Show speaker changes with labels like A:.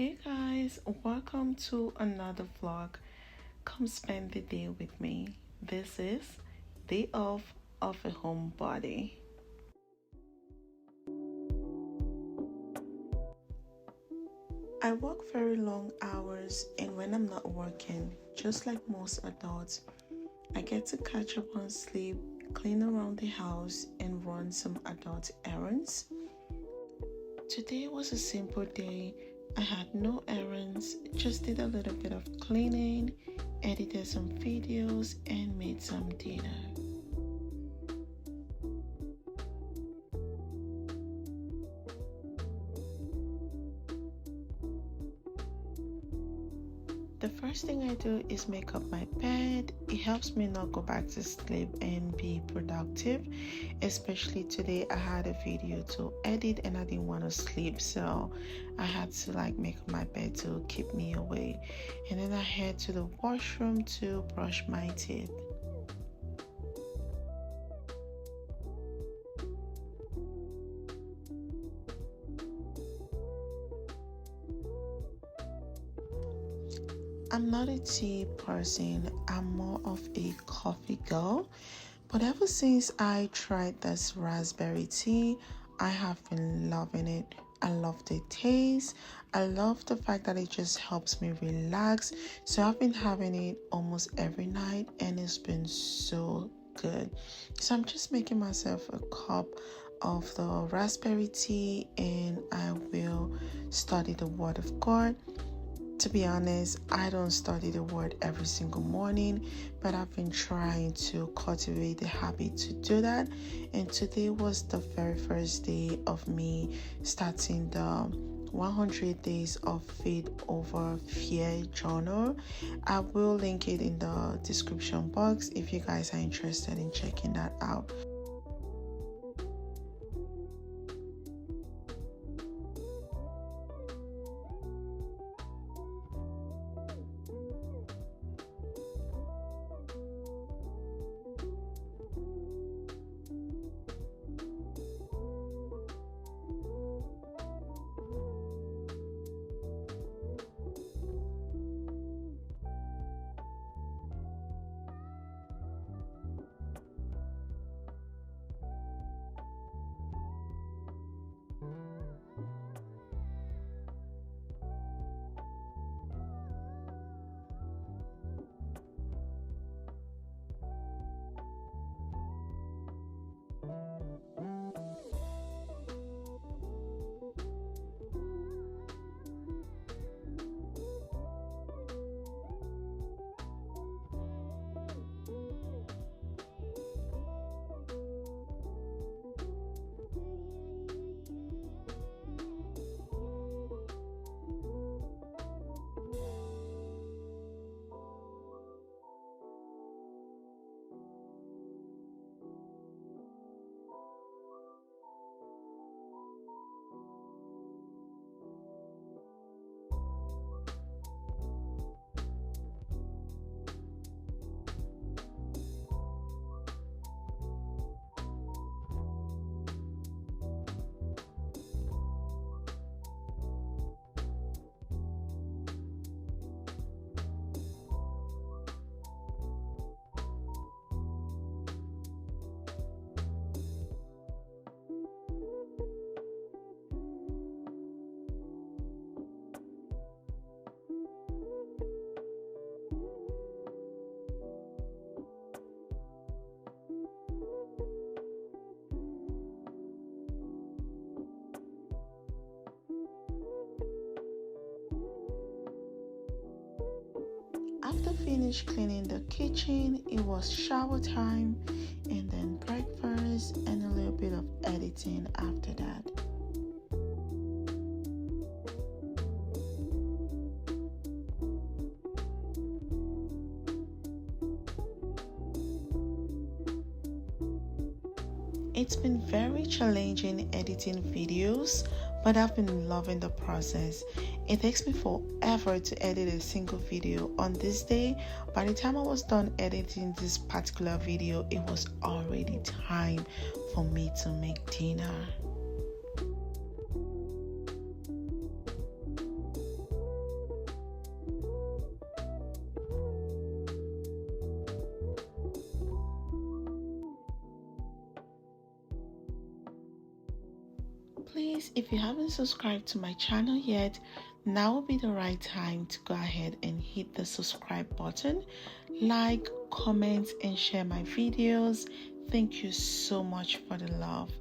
A: Hey guys, welcome to another vlog. Come spend the day with me. This is Day Off of a Homebody. I work very long hours, and when I'm not working, just like most adults, I get to catch up on sleep, clean around the house, and run some adult errands. Today was a simple day. I had no errands, just did a little bit of cleaning, edited some videos, and made some dinner. The first thing I do is make up my bed. It helps me not go back to sleep and be productive. Especially today, I had a video to edit and I didn't want to sleep, so I had to make up my bed to keep me awake. And then I head to the washroom to brush my teeth. I'm not a tea person, I'm more of a coffee girl. But ever since I tried this raspberry tea, I have been loving it. I love the taste. I love the fact that it just helps me relax. So I've been having it almost every night and it's been so good. So I'm just making myself a cup of the raspberry tea and I will study the Word of God. To be honest, I don't study the word every single morning, but I've been trying to cultivate the habit to do that. And today was the very first day of me starting the 100 Days of Faith Over Fear journal. I will link it in the description box if you guys are interested in checking that out. After finish cleaning the kitchen, it was shower time and then breakfast and a little bit of editing after that. It's been very challenging editing videos, but I've been loving the process. It takes me forever to edit a single video. On this day, by the time I was done editing this particular video, it was already time for me to make dinner. guys, if you haven't subscribed to my channel yet, now would be the right time to go ahead and hit the subscribe button, like, comment, and share my videos. Thank you so much for the love.